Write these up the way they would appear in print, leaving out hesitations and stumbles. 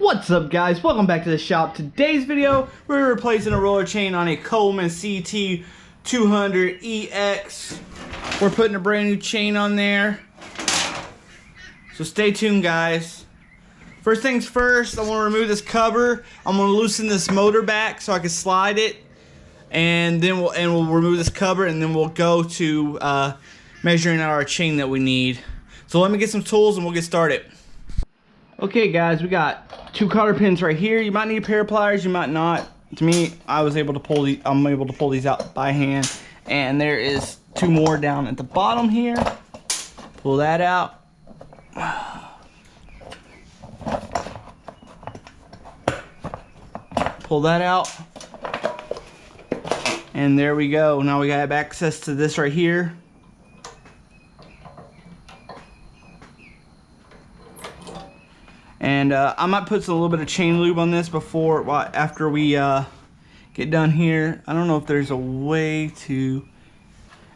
What's up, guys? Welcome back to the shop. Today's video, we're replacing a roller chain on a Coleman CT200U-EX. We're putting a brand new chain on there, so stay tuned, guys. First things first, I want to remove this cover. I'm going to loosen this motor back so I can slide it, and then we'll remove this cover, and then we'll go to measuring out our chain that we need. So let me get some tools and we'll get started. Okay, guys, we got 2 cotter pins right here. You might need a pair of pliers, you might not. To me, I'm able to pull these out by hand, and there is 2 more down at the bottom here. Pull that out. Pull that out. And there we go. Now we have access to this right here. And I might put a little bit of chain lube on this after we get done here. I don't know if there's a way to...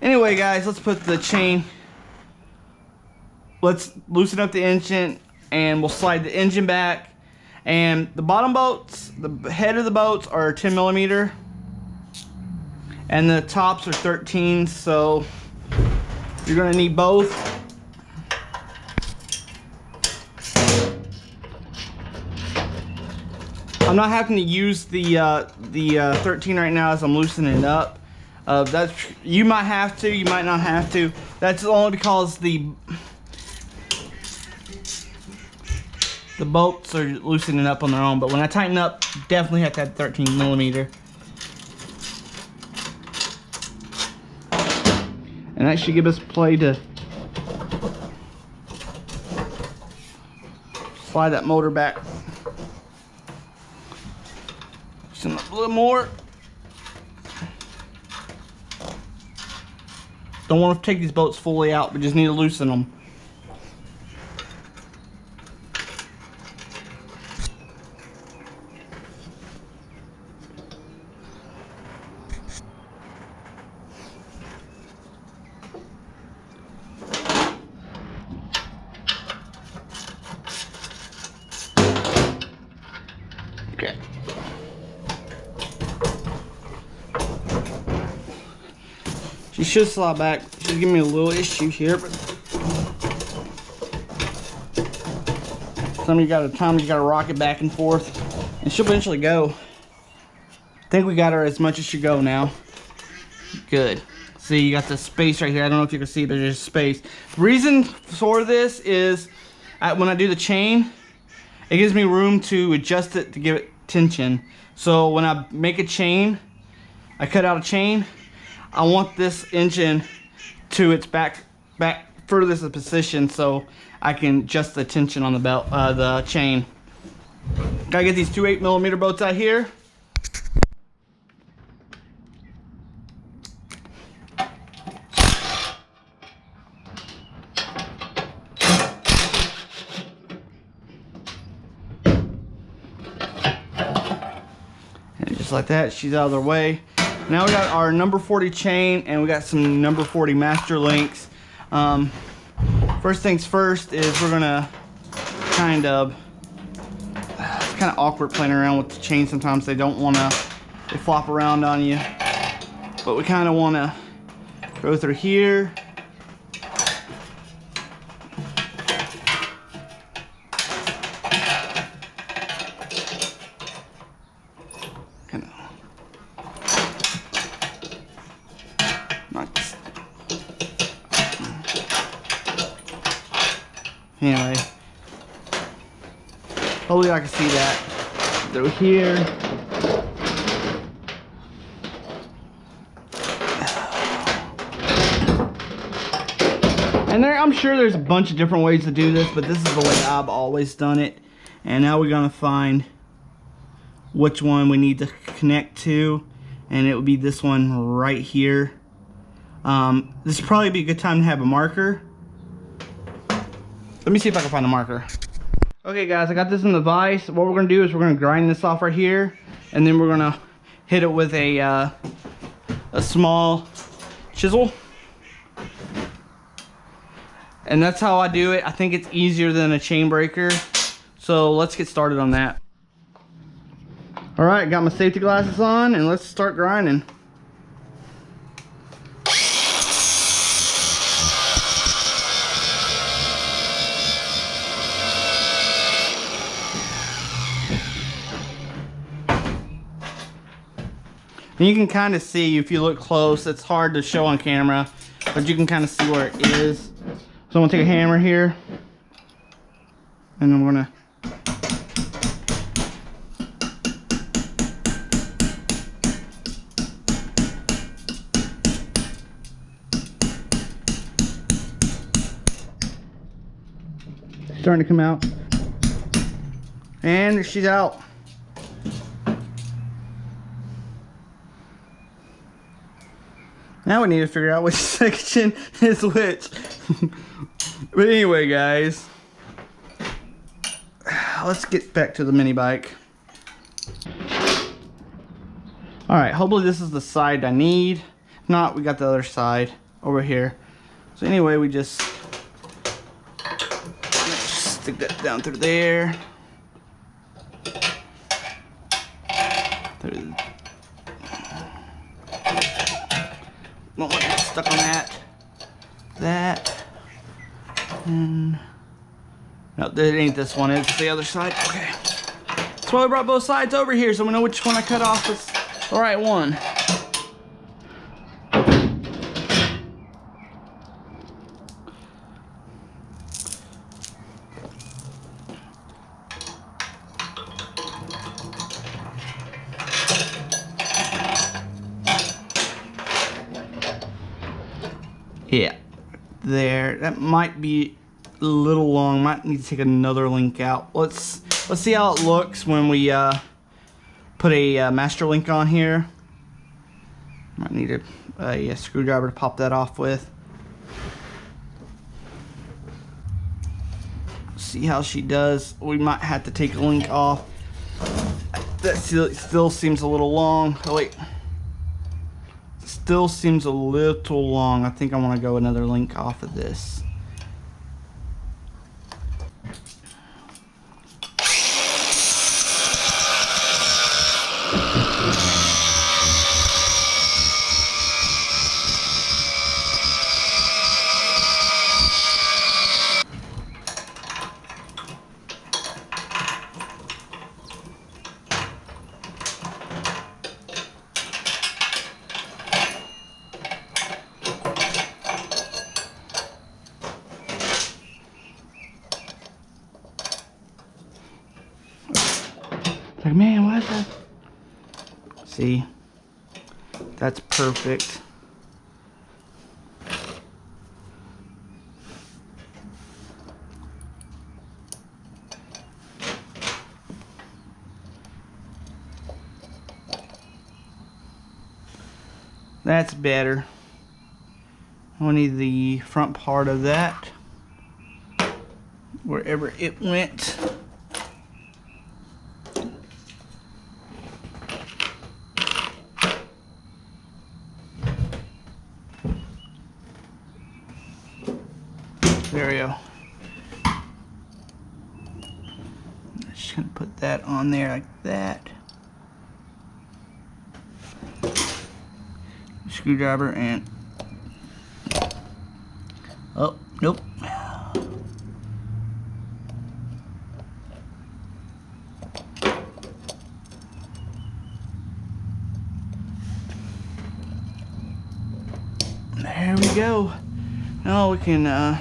Anyway, guys, let's put the chain... Let's loosen up the engine, and we'll slide the engine back. And the bottom bolts, the head of the bolts are 10 millimeter. And the tops are 13, so you're going to need both. I'm not having to use the 13 right now as I'm loosening it up. You might have to, you might not have to. That's only because the bolts are loosening up on their own. But when I tighten up, definitely have to have 13 millimeter. And that should give us play to slide that motor back. A little more. Don't want to take these bolts fully out, but just need to loosen them. Okay. She should slide back. She's giving me a little issue here, but you gotta rock it back and forth, and she'll eventually go. I think we got her as much as she go now. Good. See, you got the space right here. I don't know if you can see, there's just space. The reason for this is when I do the chain, it gives me room to adjust it to give it tension. So when I make a chain, I cut out a chain. I want this engine to its back furthest position so I can adjust the tension on the belt, the chain. Gotta get these 2 8 millimeter bolts out here. And just like that, she's out of their way. Now we got our number 40 chain, and we got some number 40 master links. First things first is we're gonna it's kind of awkward playing around with the chain sometimes. They flop around on you. But we kind of want to go through here. Anyway, hopefully I can see that through here. And I'm sure there's a bunch of different ways to do this, but this is the way I've always done it. And now we're gonna find which one we need to connect to, and it would be this one right here. This would probably be a good time to have a marker. Let me see if I can find a marker. Okay, guys, I got this in the vise. What we're gonna do is we're gonna grind this off right here, and then we're gonna hit it with a small chisel. And that's how I do it. I think it's easier than a chain breaker. So let's get started on that. All right, got my safety glasses on and let's start grinding. And you can kind of see, if you look close, it's hard to show on camera, but you can kind of see where it is. So I'm gonna take a hammer here, and I'm gonna starting to come out, and she's out. Now we need to figure out which section is which. But anyway, guys, let's get back to the mini bike. All right, hopefully this is the side I need. If not, we got the other side over here. So anyway, we just stick that down through there. Won't let it stuck on that, and no, that ain't this one, it's the other side. Okay, that's why we brought both sides over here, so we know which one I cut off is the right one. Yeah, there. That might be a little long. Might need to take another link out. Let's see how it looks when we put a master link on here. Might need a screwdriver to pop that off with. See how she does. We might have to take a link off. That still seems a little long. Oh wait. Still seems a little long. I think I want to go another link off of this. Like, man, what is that? See, that's perfect. That's better. I need the front part of that, wherever it went. There we go. Just gonna put that on there like that. Screwdriver and oh, nope. There we go. Now we can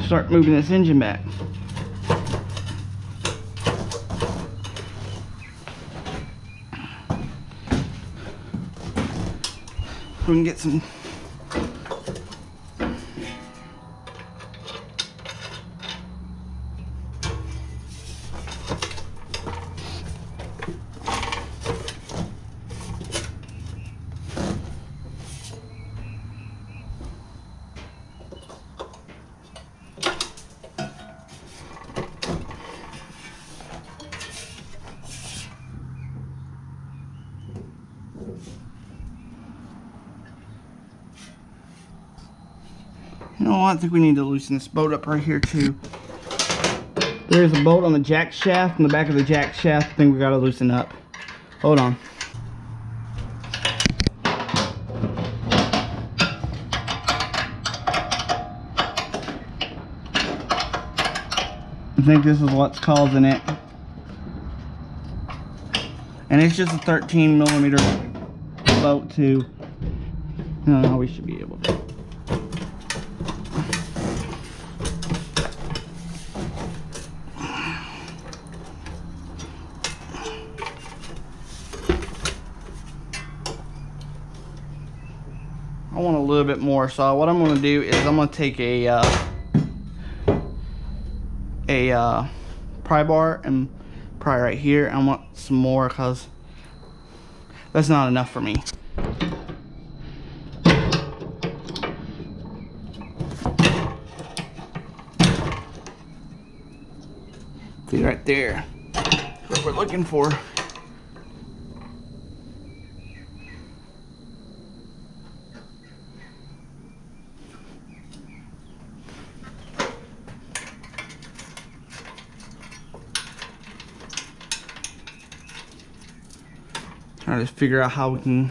start moving this engine back. We can get some you know, I think we need to loosen this bolt up right here too. There's a bolt on the jack shaft. In the back of the jack shaft, I think we gotta loosen up. Hold on. I think this is what's causing it. And it's just a 13mm bolt too. No, we should be able to. I want a little bit more, so what I'm going to do is I'm going to take a pry bar and pry right here. I want some more because that's not enough for me. See right there, what we're looking for. Trying to figure out how we can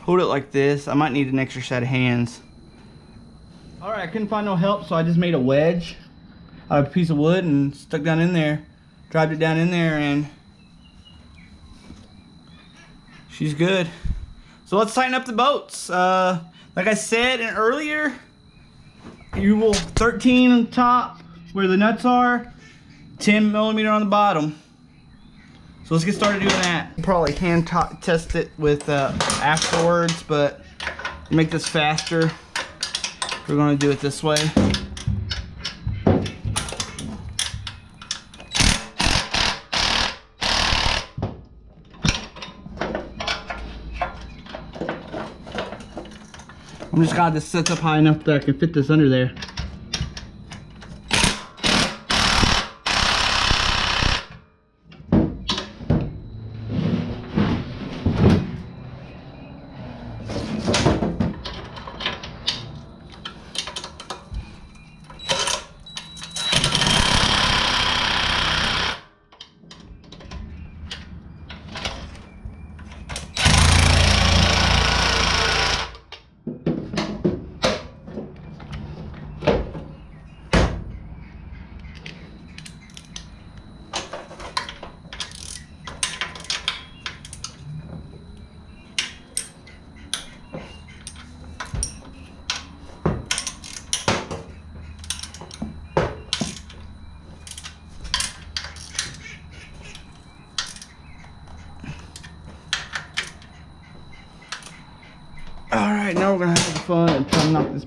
hold it like this. I might need an extra set of hands. Alright, I couldn't find no help, so I just made a wedge out of a piece of wood and stuck down in there. Dropped it down in there and she's good. So let's tighten up the bolts. Like I said earlier, you will 13 on top where the nuts are, 10mm on the bottom. So let's get started doing that. Probably hand test it with afterwards, but to make this faster, we're going to do it this way. I'm just got this set up high enough that I can fit this under there. Alright, now we're gonna have some fun and try to knock this.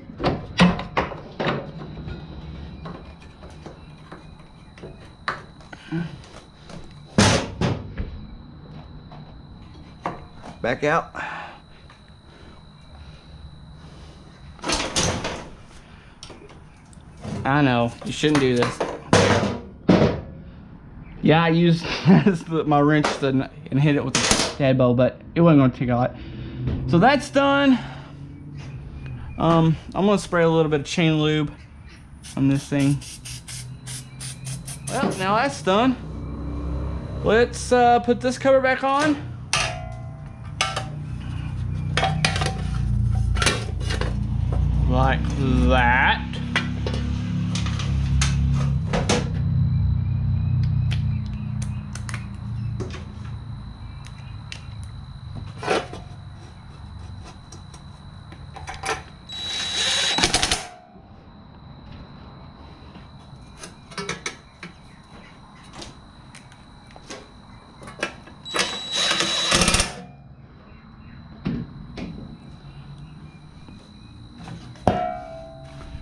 Back out. I know, you shouldn't do this. Yeah, I used my wrench and hit it with the dad bowl, but it wasn't gonna take a lot. So that's done. I'm gonna spray a little bit of chain lube on this thing. Well, now that's done. Let's put this cover back on. Like that.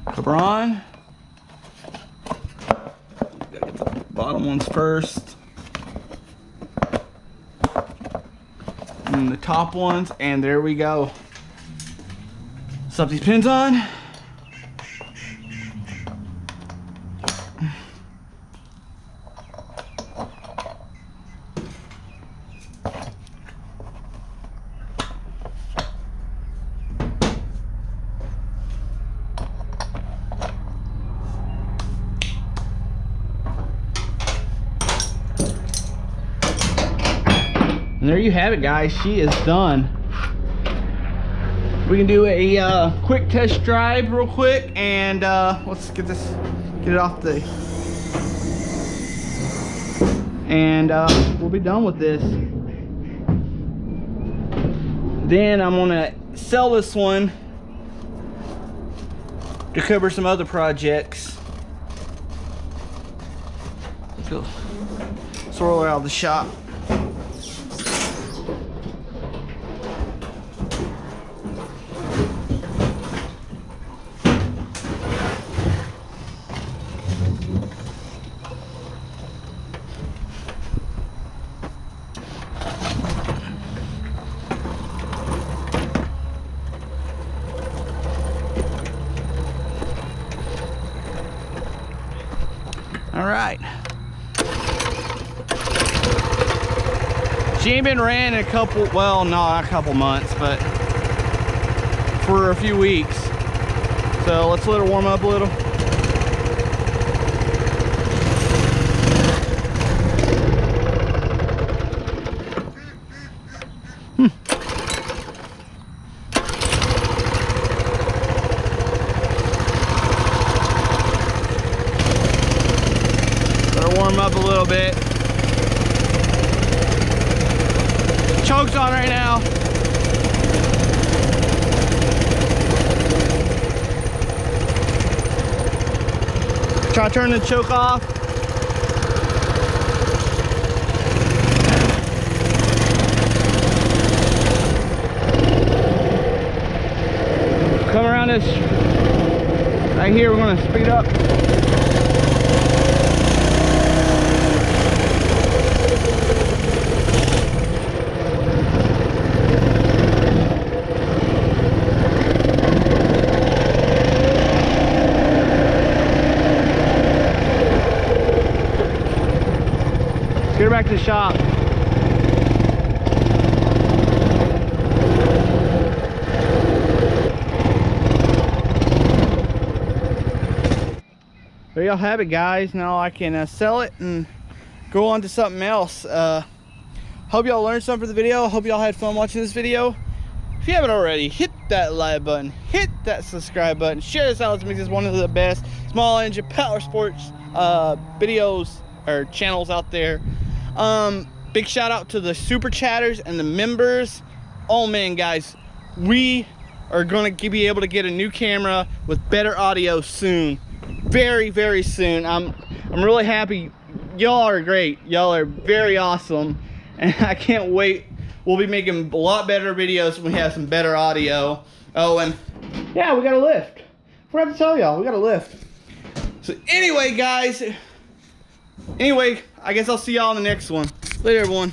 Cover on. Gotta get the bottom ones first. And the top ones, and there we go. Slap these pins on. And there you have it, guys. She is done. We can do a quick test drive real quick, and let's get it off the, and we'll be done with this. Then I'm gonna sell this one to cover some other projects. So roll it out of the shop. All right. She ain't been ran in a couple, well, no, not a couple months, but for a few weeks. So let's let her warm up a little. Warm up a little bit. Choke's on right now. Try to turn the choke off. Come around this right here, we're gonna speed up. Get her back to the shop. There y'all have it, guys. Now I can sell it and go on to something else. Hope y'all learned something from the video. Hope y'all had fun watching this video. If you haven't already, hit that like button, hit that subscribe button, share this out. Let's make this one of the best small engine power sports videos or channels out there. Big shout out to the super chatters and the members. Oh man, guys, we are gonna be able to get a new camera with better audio soon, very, very soon. I'm really happy. Y'all are great. Y'all are very awesome, and I can't wait. We'll be making a lot better videos when we have some better audio. Oh, and yeah, we got a lift. Forgot to tell y'all, we got a lift. So anyway, guys, I guess I'll see y'all in the next one. Later, everyone.